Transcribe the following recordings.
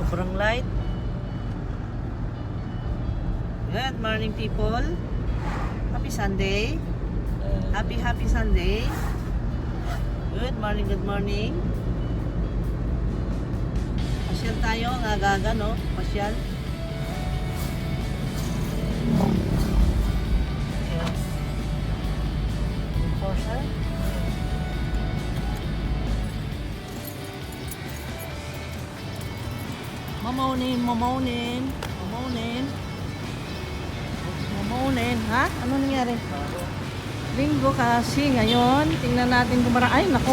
Sobrang light. Good morning, people. Happy Sunday. Happy Sunday. Good morning, good morning. Pasyal tayo, ang aga-aga, no? Pasyal. Yes. Enforcer. Mamaunin. Ha? Ano nangyari? Linggo kasi ngayon. Tingnan natin kung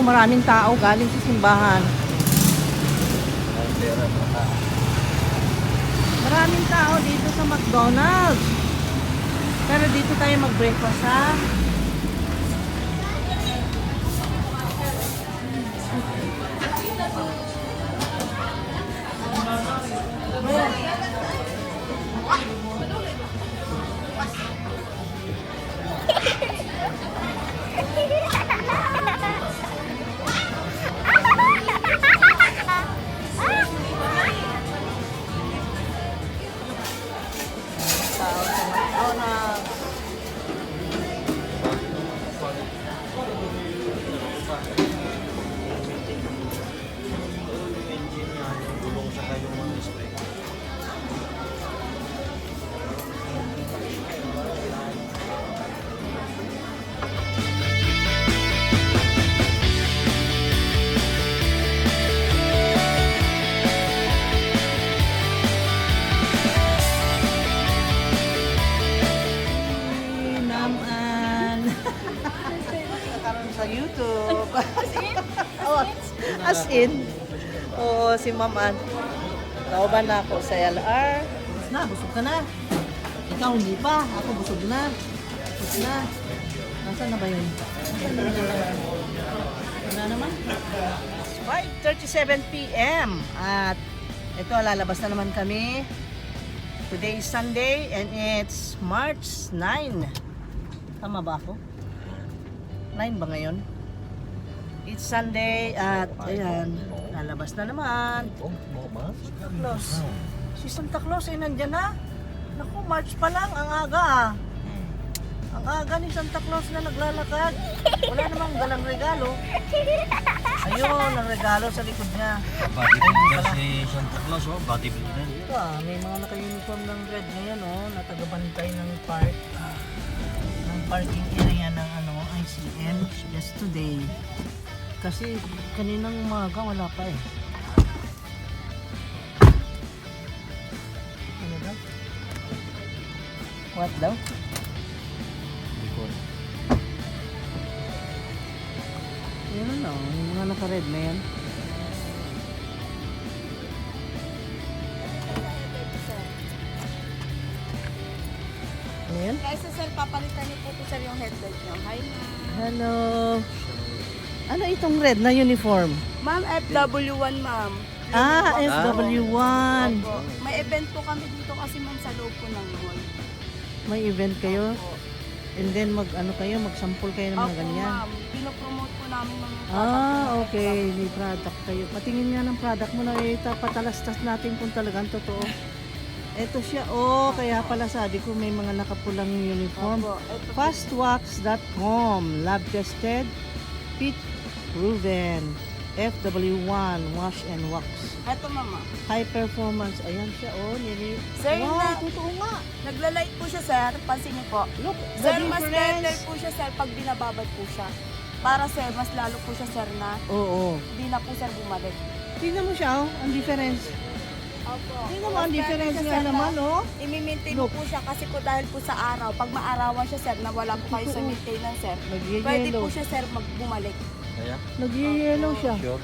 maraming tao galing sa simbahan. Maraming tao dito sa McDonald's. Pero dito tayo mag-breakfast, ha? Tao sa McDonald's. Naman. Nakaroon sa YouTube. Oh, as in. Oo, si Maman. Nauban na ako sa LR. Busog ka na. Ikaw hindi pa. Ako busog na. Busog na. Nasaan na ba yun? Wala naman. 5:37 p.m. At ito, lalabas na naman kami. Today is Sunday and it's March 9. Tama ba ako? 9 ba ngayon? It's Sunday at ayan, lalabas na naman. Santa Claus. Si Santa Claus ay nandyan na. Naku, March pa lang, ang aga ah. Ang aga ni Santa Claus na naglalakad. Wala namang dalang regalo. Ayun, ang regalo sa likod niya. Bodybuilder si Santa Claus, oh, bodybuilder. Ito ah, may mga naka-uniform ng red ngayon oh, natagabantay ng parking area ng ICM just today. Kasi kaninang umaga wala pa eh. Ano daw? What daw? Yun ano, yung mga naka-red na yan. Ano yun? Kaysa sir, papalitan niyo po sir yung headlight niyo. Hi ma'am. Hello. Ano itong red na uniform? Ma'am, FW1 ma'am. Ah, FW1. Opo. May event po kami dito kasi ma'am sa loob po ng mall. May event kayo? Opo. And then mag-sample kayo ng mga Opo ganyan. ma'am. Pinopromote po namin mga product. Ah, okay. May product kayo. Patingin nga ng product mo na patalastas natin kung talagang totoo. Ito siya. Oh, kaya pala sabi ko may mga nakapulang uniform. Opo. Ito po. Fastwax.com. Lab tested. Fit proven. FW1 wash and wax. Ito mama. High performance. Ayan siya. Oh, Sir, wow, totoo nga. Nagla-light po siya sir. Pansin niyo po. Look, the Sir, mas better difference. po siya sir pag binababad po siya. Para sir, mas lalo po siya sir na Oo. hindi na po sir bumalik. Tingnan mo siya, oh. Ang difference. Opo. Tingnan mo, ang Mas difference better siya, nga sir, naman, na oh. I-maintain Look. po siya kasi po dahil po sa araw. Pag maarawan siya sir, na wala po kayo sa Totoo. maintenance sir. Pwede Nag-yellow. po siya sir magbumalik. Kaya? Nag-yellow siya. Sure?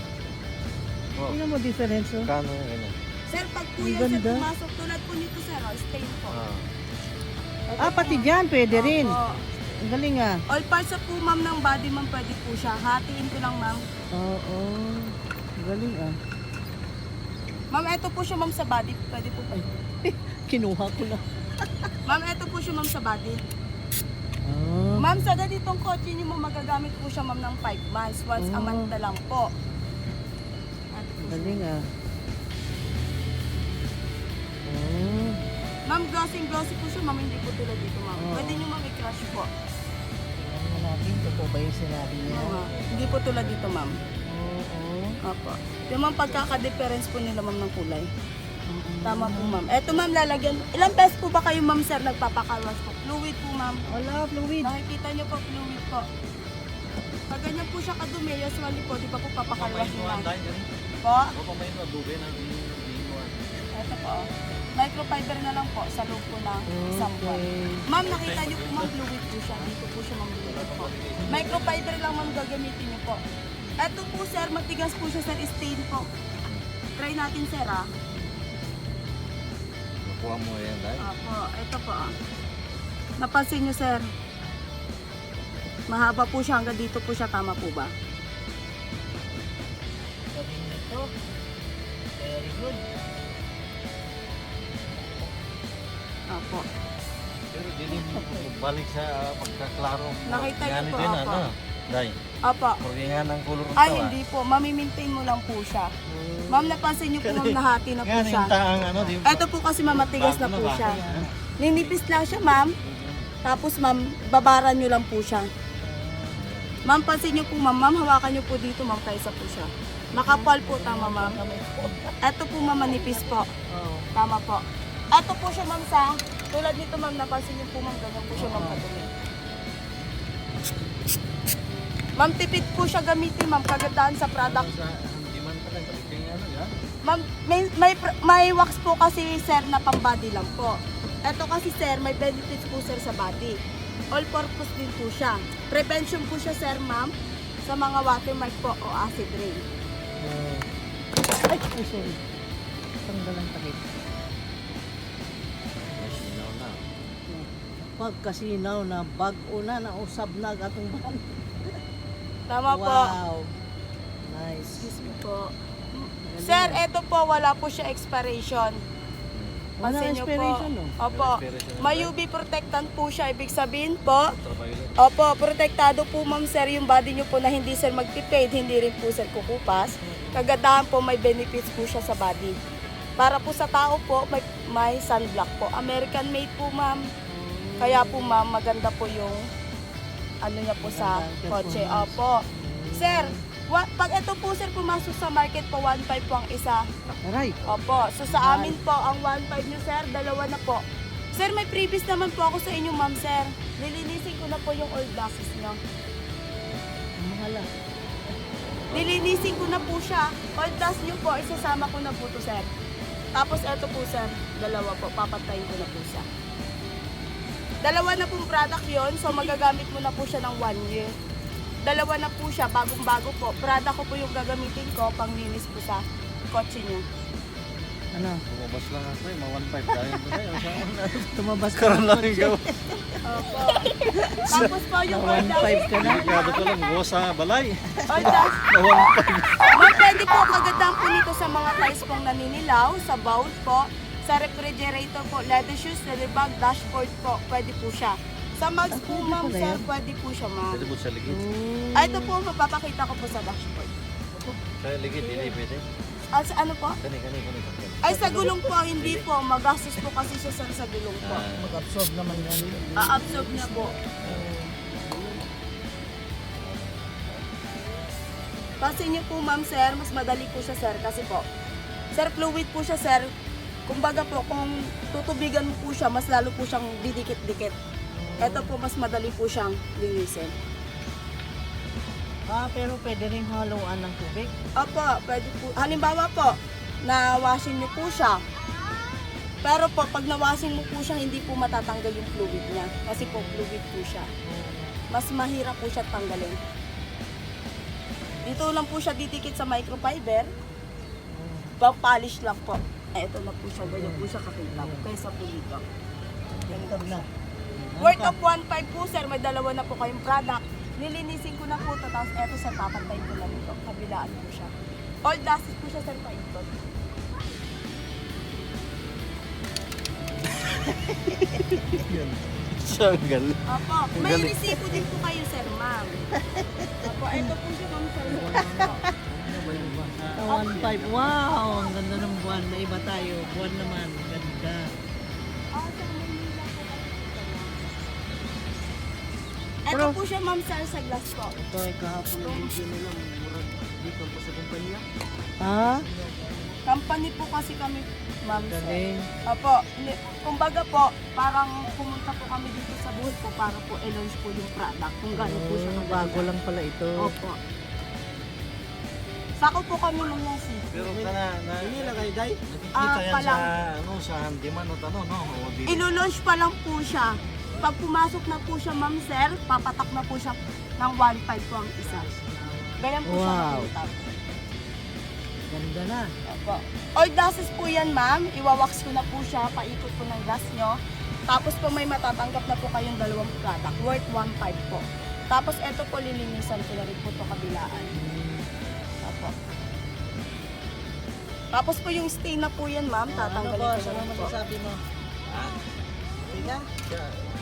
Oh, Tingnan mo difference, oh. kano yung ganyan? Sir, pag po Ang yan sir ganda. pumasok tulad po nito sir, oh, stain po. Ah, pati dyan, pwede rin. Opo. Ang galing ah. All parts of po ma'am ng body ma'am pwede po siya. Hatiin ko lang ma'am. Oo. Ang galing ah. Ma'am, eto po siya ma'am sa body. Pwede po pa. Kinuha ko na. Ma'am, eto po siya ma'am sa body. Ah. Ma'am, sa ganitong kotse niyo mo magagamit po siya ma'am ng 5 months. Once a Oh. month na lang po. Galing ah. Ma'am, glossy po siya, ma'am. Hindi po tulad dito, ma'am. Oo. Pwede nyo, ma'am, i-crush po. Ano natin, totoo ba yung sinabi niya? Oo. Hindi po tulad dito, ma'am. Oo. Opo. Yung ma'am, pagkaka-difference po nila, ma'am, ng kulay. Tama po, ma'am. Eto, ma'am, lalagyan. Ilang pesos po ba kayo, ma'am, sir, nagpapakalwas po? Fluid po, ma'am. Wala, fluid. Nakikita niyo po, fluid po. Pag ganyan po siya kadumi, usually po, di ba po papakalwas nyo lang? Po? Ito po. Microfiber na lang po sa loob po ng isang buwan. Ma'am, nakita niyo po, ma'am, fluid po siya. Dito po siya, ma'am, fluid po. Microfiber lang, ma'am, gagamitin niyo po. Ito po, sir, matigas po siya, sir, stain po. Try natin, sir, ah. Nakuha mo yan, Day. Opo, ito po, ah. Napansin niyo, sir. Mahaba po siya, hanggang dito po siya, tama po ba? Galing nito. Very good. Opo. Pero hindi mo balik sa pagkaklaro. Nakita niyo Yan po, din, apa. ano? Day, Opo. porque nga ng kulor ng Ay, tawa. hindi po. Mamimaintain mo lang po siya. Ma'am, napansin niyo po, ma'am, nahati na po Nga siya. yung taang ano, di Ito po kasi, ma'am, matigas na po siya. Ninipis lang siya, ma'am. Tapos, ma'am, babaran niyo lang po siya. Ma'am, pansin niyo po, ma'am. Ma'am, hawakan niyo po dito, ma'am, kaysa po siya. Makapal po, tama, ma'am. Ito po, ma'am, manipis po. Oo. Tama po. Ito po siya, ma'am, sa tulad nito, ma'am, napansin niyo po, ma'am, ganyan po siya, ma'am, kadumi. Ma'am, tipid po siya gamitin, ma'am, kagandaan sa product. Hindi man pala, balik kayo ano, yan. Ma'am, may wax po kasi, sir, na pang body lang po. Ito kasi, sir, may benefits po, sir, sa body. All-purpose din po siya. Prevention po siya, sir, ma'am, sa mga watermark po o acid rain. Ay, sorry. Tanggal ang takip. Mas inaw na. Pagkasinaw na bag-o na, nausab na atong ban. Tama po. Wow. Nice. Excuse me po. Sir, ito po, wala po siya expiration. Wala Pansin niyo expiration, no? Opo. Expiration. May UV protectant po siya. Ibig sabihin po, Ultraviolet. opo, protektado po, ma'am, sir, yung body niyo po na hindi, sir, magtipid, hindi rin po, sir, kukupas. Kagandahan po, may benefits po siya sa body. Para po sa tao po, may sunblock po. American made po, ma'am. Kaya po, ma'am, maganda po yung ano niya po sa Maganda, kotse. performance. Opo. Sir, pag ito po, sir, pumasok sa market po, 1.5 po ang isa. Aray. Opo. So sa amin po, ang 1.5 nyo, sir, dalawa na po. Sir, may previous naman po ako sa inyo, ma'am, sir. Nilinisin ko na po yung old glasses nyo. Mahala. Nilinisin ko na po siya. Old glass nyo po, isasama ko na po to, sir. Tapos eto po, sir, dalawa po. Papatayin ko na po siya. Dalawa na pong product yon, so magagamit mo na po siya ng 1 year. Dalawa na po siya, bagong-bago po. Product ko po yung gagamitin ko, panglinis po sa kotse nyo. Ano? Bumabas lang ako eh, ma-1.5 tayo ko tayo. Tumabas ka Karoon ng lang yung gawa. Opo. Tapos po yung old glass. 1.5 ka na. Kado ko lang, buwas sa balay. Old glass. Na 1.5. Ma'am, pwede po kagandahan po nito sa mga tiles pong naninilaw, sa bowl po, sa refrigerator po, leather shoes, leather bag, dashboard po, pwede po siya. Sa mugs po, pwede ma'am, pala sir, yan. pwede po siya, ma'am. Pwede mo sa ligid. Ito po, mapapakita ko po sa dashboard. Sa ligid, hindi pwede. Ano po? Kani. Ay, sa gulong po, hindi po. Magastos po kasi siya, sir, sa gulong po. Mag-absorb naman yan. A-absorb niya po. Kasi niyo po, ma'am, sir, mas madali po siya, sir, kasi po, sir, fluid po siya, sir. Kumbaga po, kung tutubigan mo po siya, mas lalo po siyang didikit-dikit. Ito po, mas madali po siyang linisin. Pero pwede rin haluan ng tubig. Opo, pwede po. Halimbawa po, na-washing niyo po siya. Pero po, pag na-washing mo po siya, hindi po matatanggal yung fluid niya. Kasi po, fluid po siya. Mas mahirap po siya tanggalin. Dito lang po siya didikit sa microfiber. Pang-polish lang po. Ito na po siya. Ganyan po siya kakilap. Kaysa po dito. Tingkad na. Worth of 1.5 po, sir. May dalawa na po kayong product. Nilinisin ko na po ito. Tapos eto sa papantay ko na dito. Kabilaan po siya. All dusted po siya, sir, paikot. Sanggal. Opo. May resibo din po kayo, sir, ma'am. Opo. Ito po siya, ma'am, sir. 1.5. Wow! Ang ganda ng buwan. Na iba tayo. Buwan naman. Ganda. Ah, sa Maynila po kasi dito, ma'am. Ito Pero- po siya, ma'am, sir, sa glass po. Ito ay kahapon ng video nila. Murag dito pa sa kumpanya. Ha? Company po kasi kami, ma'am, sir. Galing. Opo, kumbaga po, parang pumunta po kami dito sa booth po para po i-launch po yung product. Kung gano'n po siya kaganda. Bago lang pala ito. Opo. Sako po kami ng nasi. Pero na Hindi lang kayo, Day. nakikita yan palang. sa handyman o no? O di. Ilo-launch pa lang po siya. Pag pumasok na po siya, ma'am, sir, papatak na po siya ng 1.5 po ang isa. Ganyan po siya Wow. makita. Ganda na. Opo. Oil glasses po yan, ma'am. Iwawax ko na po siya, paikot po ng glass nyo. Tapos po may matatanggap na po kayong dalawang product, worth 1.5 po. Tapos eto po, lilinisan ko na rin po ito kabilaan. Opo. Tapos po yung stain na po yan, ma'am, tatanggalin ko na rin po. mo? Ha? Siya?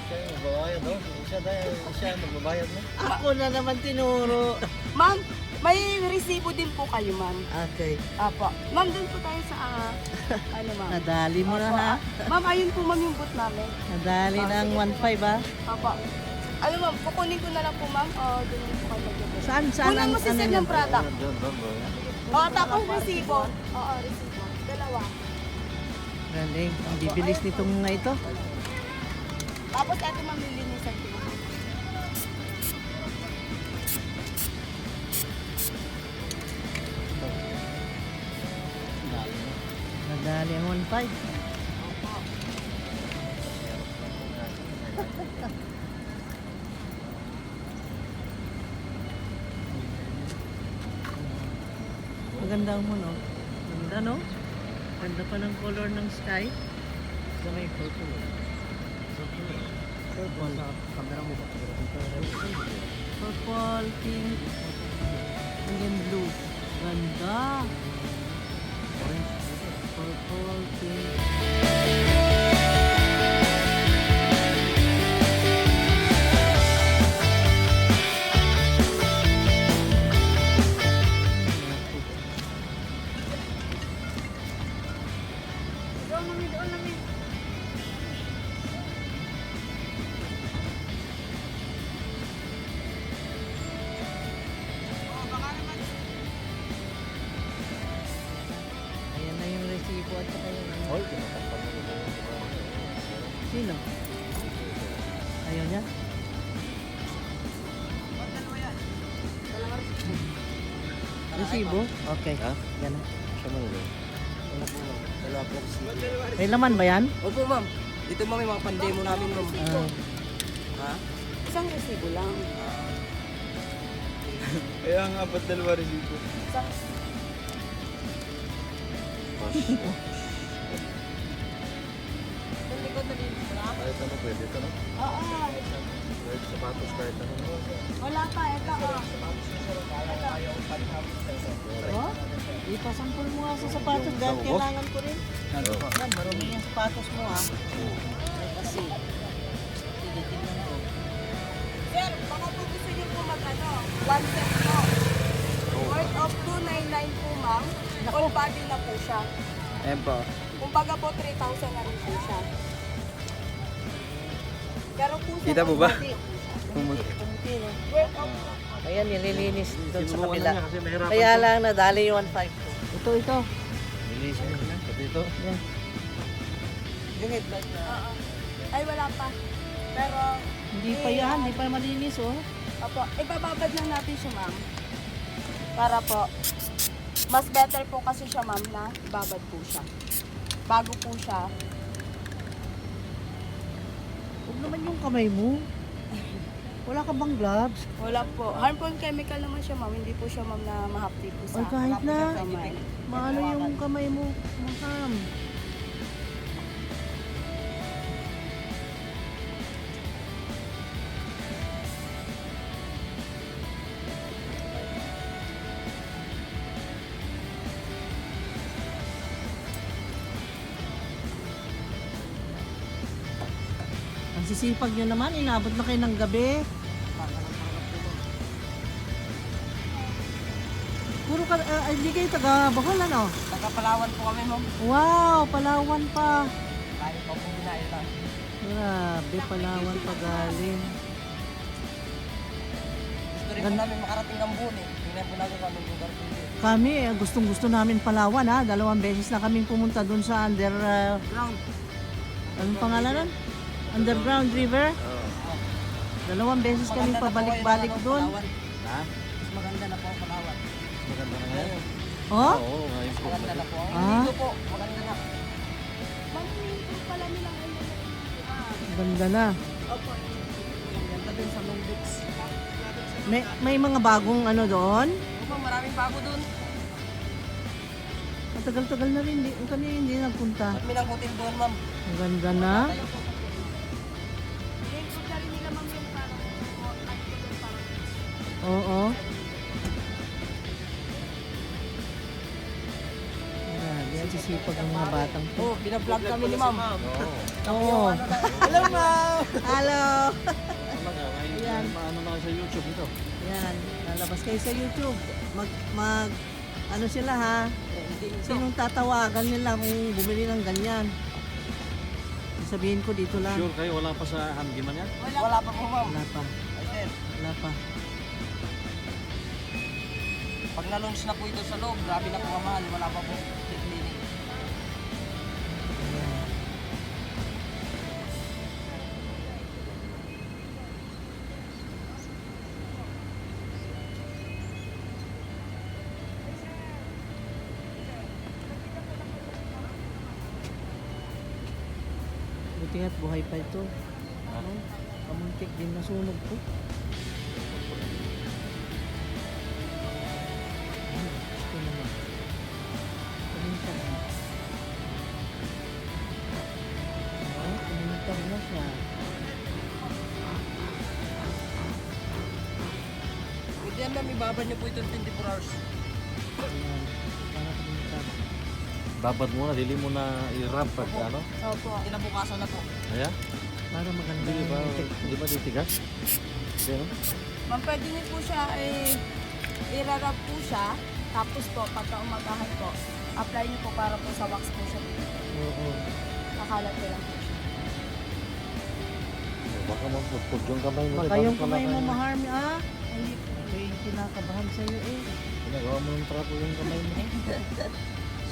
Siya yung magbabayad no? Siya magbabayad no? Ako na naman tinuro. Ma'am, may resibo din po kayo, ma'am. Okay. Apo. Ma'am, dun po tayo sa, ano, ma'am? Nadali mo na Opo, ha. Ma'am, ayun po, ma'am, yung booth namin. Nadali ng 1.5 ha. Apo. Ano, ma'am, kukunin ko na lang po, ma'am, o dun din po kayo mag-booth. Saan Kunin mo si Sir yan? ng product. Doon. O, tapos resibo. Oo, resibo. Dalawa. Galing. Ang bibilis nitong nga ito. Tapos eto, ma'am, lilinisan ko. Nadali ang 1.5. Maganda mo no? Ganda no? Ganda pa ng color ng sky. Ito may purple. Purple. Kamera mo ba? Purple, pink, and then blue. Ganda. Purple, pink. Ayan na yung resibo at saka yung ano. Hoy, kinakapan mo ba? Sino? Ayaw niya? Resibo? Okay. Ha? Yan na. Siya mo ba? Dalawa po. May laman ba yan? Opo, ma'am. Dito, ma'am, yung mga pandemo namin, ma'am. Ah, Ha? Isang resibo lang. Kaya nga, ba't dalawa resibo? Isang Sa likod na din. Kahit ano pwede ito no? Oo. Kahit sapatos kahit ano. Wala pa, ito. oh? Ipasampol mo nga sa sapatos dahil Yung kailangan ko rin. Ano po? Yan, marumi yung sapatos mo ha. Ay, kasi. Sige, tingnan ko. Sir, baka po gusto niyo po mag-ano, one set po. Worth of 299 po, ma'am. All body na po siya. Ayan po. Kumbaga po, 3,000 na rin po siya. Pero po sa Kita mo ba? body, Pumuti, no? worth of Ayan, nililinis doon sa Sinubukan kabila. na niya kasi mahirapan Kaya to. lang nadali yung 1.5 ko. Ito. Nilisan niya. Pati ito. Yan. Yung headlight na. Oo. Ay, wala pa. Pero, Hindi pa yan, hindi pa malinis oh. opo, ibababad lang natin siya, ma'am. Para po, mas better po kasi siya, ma'am, na ibabad po siya. Bago po siya. Huwag naman yung kamay mo. Wala ka bang gloves? Wala po. Harmful chemical naman siya, ma'am. Hindi po siya, ma'am, na mahapdi po sa Ay, kahit na. kamay. Maano yung kamay mo, maham. Ang sisipag nyo naman, inabot na kayo ng gabi. Puro ka, hindi kayo taga Bohol ano? Taga Palawan po kami, ma'am. Wow, Palawan pa. Kahit Papuminahin lang. Grabe, Palawan pa galing. Gusto rin po namin makarating ng buon eh. Tingnan po namin kung anong lugar po yun. Kami, gustong gusto namin Palawan ha. 2 beses na kaming pumunta dun sa Ground. anong pangalan nun? Underground River. 2 beses kaming pabalik-balik dun. Ha? Mas maganda na po ang Palawan. Maganda na ngayon. Oh? Oo, ngayon po. Maganda na po. Ang Ah? dito po, maganda na. Mamimingin pala nila ngayon. Ganda na. Opo. Maganda din sa Long Beach. May mga bagong ano doon. Opo, maraming bago dun. Matagal-tagal na rin. Kami hindi nagpunta. Kami ng hotel doon, ma'am. Ang ganda na. Games na rin nila ma'am yung parang Oo. Grabe, ang sisipag ng mga batang to. Oh, binablog kami ni ma'am. Oo. Oo. Hello, ma'am. Hello! Talaga, ngayon Ayan. maano na sa YouTube ito. Yan, lalabas kayo sa YouTube. Ano sila ha? Sinong tatawagan nila kung bumili ng ganyan? Sabihin ko dito lang. Sure kayo, wala pa sa handyman yan? Wala pa po, ma'am. Wala pa. Ay, sir. Wala pa. Pag na-launch na po ito sa loob, grabe na po kamahal. Wala pa po cleaning. Buti nga't buhay pa ito. Ano? Kamuntik din nasunog to. Gusto naman. Kumintag na. Kumintag na siya. Pwede yan, ma'am. Ibabad niyo po ito 24 hours. Ayan. Para kumintag. Babad muna, dili mo na i-wrap pag ano? Opo. Kinabukasan na po. Kaya? Para maganda Di ba, yung effect. di ba titigas? Hindi, no? Ma'am, pwede niyo po siya irarap po siya. Tapos po, pagka umagahan po, apply niyo po para po sa wax po siya. Oo. Nakalat ko lang po siya. Baka mapupod yung kamay mo. Baka eh. yung Bakit kamay mo wala ka- maharm ah. Hindi. May kinakabahan sa'yo eh. Ginagawa mo ng trapo yung kamay mo.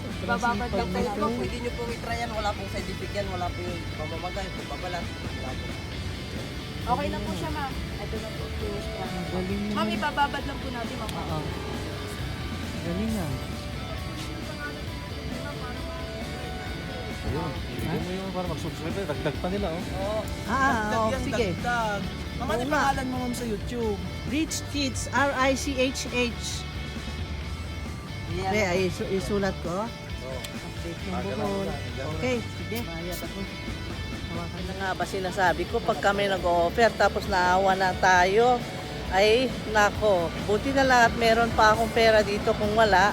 Sobrang Bababad sipag lang mo tayo to. po. Pwede niyo po i-try yan. Wala pong side effect yan. Wala po yung pamamagay, pagbabalat. Wala po. Okay na po siya, ma'am. Ito na po. Finish po. Galing mo. Ma'am, ibababad lang po natin, ma'am. Oo. Galing ah. Ayun, ibigay mo yung para mag-subscribe. Dagdag pa nila, oh. Oo. Oo, sige. Dagdag. Ma'am, ano Oo yung nga. pangalan mo, ma'am, sa YouTube? Rich Kids, R-I-C-H-H. Hindi, ay isulat ko. Update ng buhol. Okay, sige. Mayat ako. Hawakan na nga ba sinasabi ko, pag kami nag-offer tapos naawa na tayo, ay nako, buti na lang at meron pa akong pera dito. Kung wala,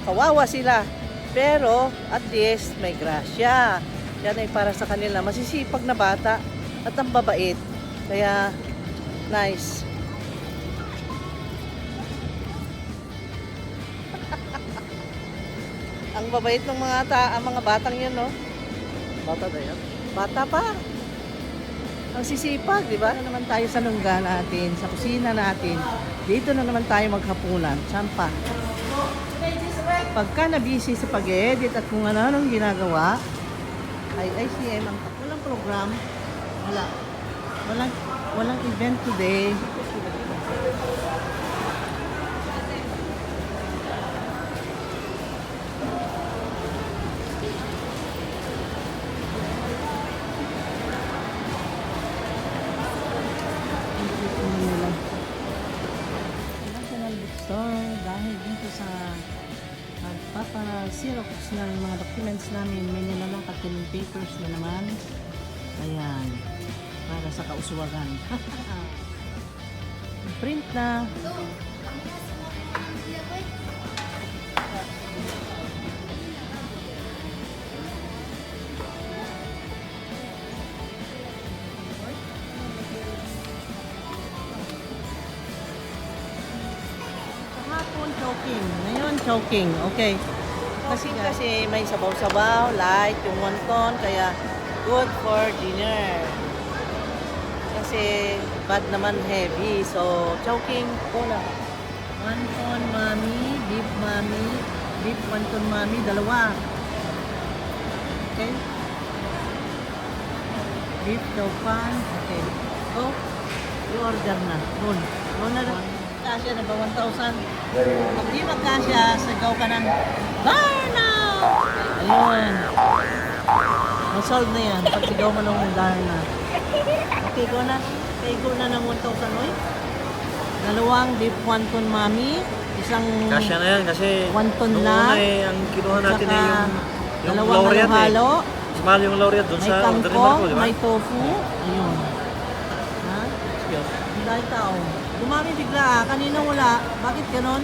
kawawa sila. Pero at least may grasya. Yan ay para sa kanila. Masisipag na bata at ang babait. Kaya nice. Ang babait ng mga batang yan, no? Bata na yan. Bata pa. Ang sisipag, di ba? Na naman tayo sa lungga natin, sa kusina natin. Dito na naman tayo maghapunan. Sampa. Pagka na-busy sa pag-edit at kung ano-anong ginagawa, ay ICM ang walang program. Wala. Walang event today. National Bookstore dahil dito sa pagpapa-xerox ng mga documents namin, may nilalakad kaming papers na naman. Ayan, para sa kauswagan. Print na. Kahapon choking, ngayon choking. Okay. Kasi may sabaw-sabaw, light, yung wonton, kaya good for dinner. Kasi bad naman heavy. So, choking cola. Wonton mami, beef wonton mami, dalawa. Okay? Beef daupan. Okay. So, i-order na. Doon. Doon na lang. Kasya na ba 1,000? Pag di magkasya, sagaw ka ng Darna! Ayun. Nasolve na yan. Pag sigaw mo ng Darna. Okay, go na. Okay, go na ng 1,000. Oy. Dalawang beef wonton mami. Isang Kasya na yan kasi wonton noong lang. una yung kinuha natin Saka yung dalawang laureate halo-halo. Mas mahal yung laureate doon May sa order ni kangkong, Marco, di ba? may tofu. Ayun. Ha? Ang dahil tao. Dumami bigla ah. Kanina wala. Bakit ganon?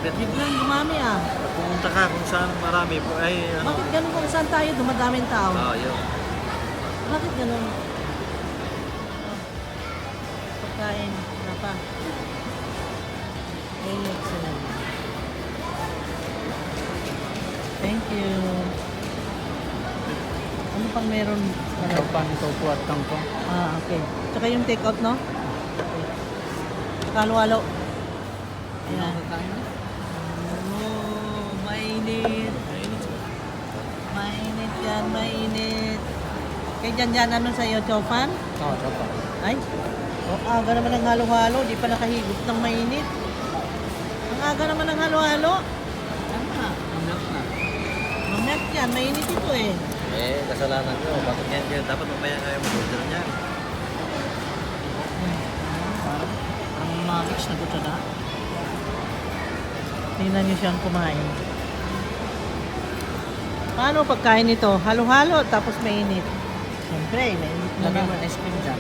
Biglang dumami ah. Pumunta ka kung saan marami po ay ano. Bakit ganon kung saan tayo dumadaming tao? Yun. Bakit ganon? Pagkain. Wala pa. Okay, excellent. Thank you. Ano pang meron? Pan, tofu at kangkong. Okay. Tsaka yung take out, no? Okay. Tsaka halo-halo. Ayan. Oh, mainit. Mainit yan, mainit. Kaya dyan, ano sa'yo, Chopan? Oo, tofu. Ay, aga naman ng halo-halo. Di pa nakahigop ng mainit. Ang aga naman ng halo-halo. Tama. Mamaya yan, mainit ito eh. Kasalanan nyo. Bakit yan? Dapat mamaya kayo mag-order niya. Ang mamix na gusto na. Tingnan niyo siyang kumain. Paano pagkain nito? Halo-halo tapos mainit. Siyempre, mainit na Lagyan mo naman. ng ice cream dyan.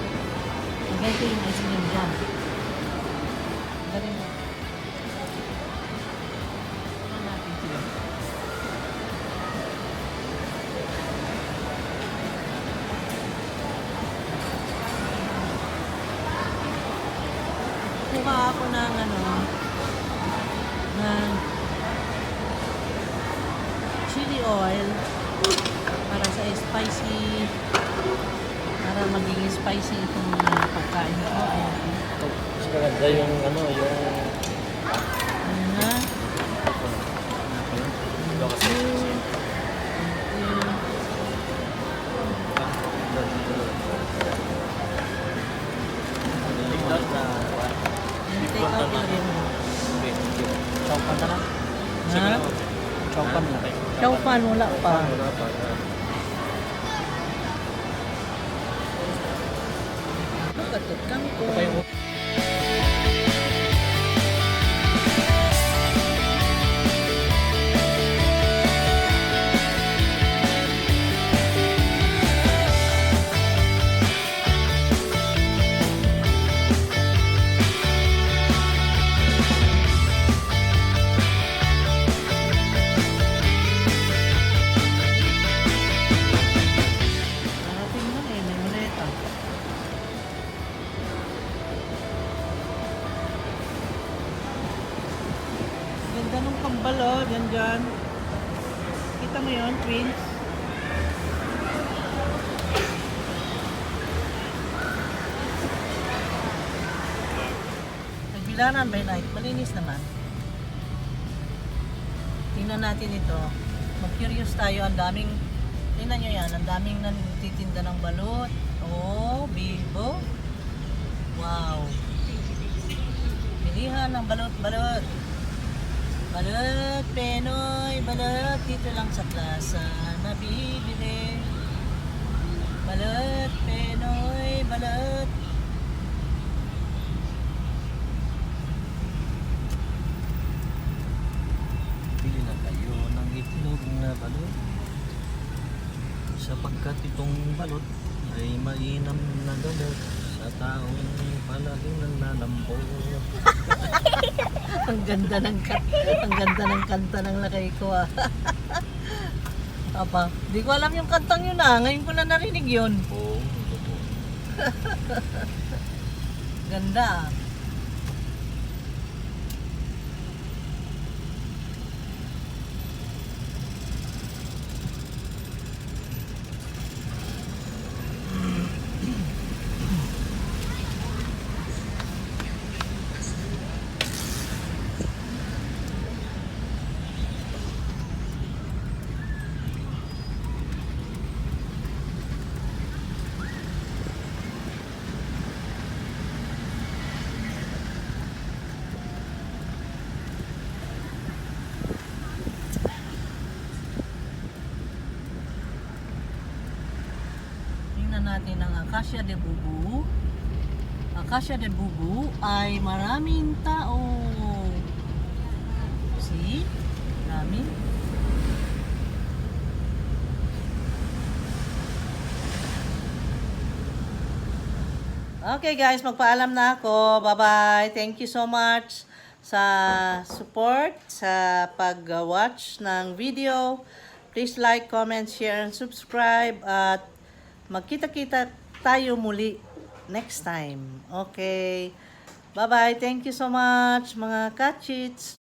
Lagay ko yung ice cream dyan. Lagay mo. Tingnan natin sila. Kuha ako ng ng chili oil para sa spicy, para maging spicy itong pagkain ko. Ayan. Mas maganda yung ano, yung... Ayan na. Take out ilagay mo. Chopan na lang. Ha? Chopan na. Chowpan, wala pa. Katot kangkong. Parating lang eh, may maleta. Ganda nung kambal oh, dyan. Kita mo yun, twins? Nagbilaran by night, malinis naman. Tingnan natin ito. Mag-curious tayo, ang daming, tingnan nyo yan, ang daming nagtitinda ng balot. Oh, bibo. Wow. Bilihan ng balot. Balot, Penoy, balot. Dito lang sa plaza, nabibili. Balot, Penoy, balot. Bili na kayo ng itlog na balot. Sapagkat itong balot ay mainam na gamot sa taong palaging nanlalampo. Ang ganda ng kanta ng lakay ko ah. Aba, di ko alam yung kantang yun ah. Ngayon ko na narinig yun. Oo, totoo. Ganda ah. tingnan natin ang Acacia de Bubu. Acacia de Bubu ay maraming tao. See? Marami. Okay guys, magpaalam na ako. Bye-bye. Thank you so much sa support, sa pag-watch ng video. Please like, comment, share, and subscribe. At magkita-kita tayo muli next time. Okay. Bye-bye. Thank you so much mga kachits.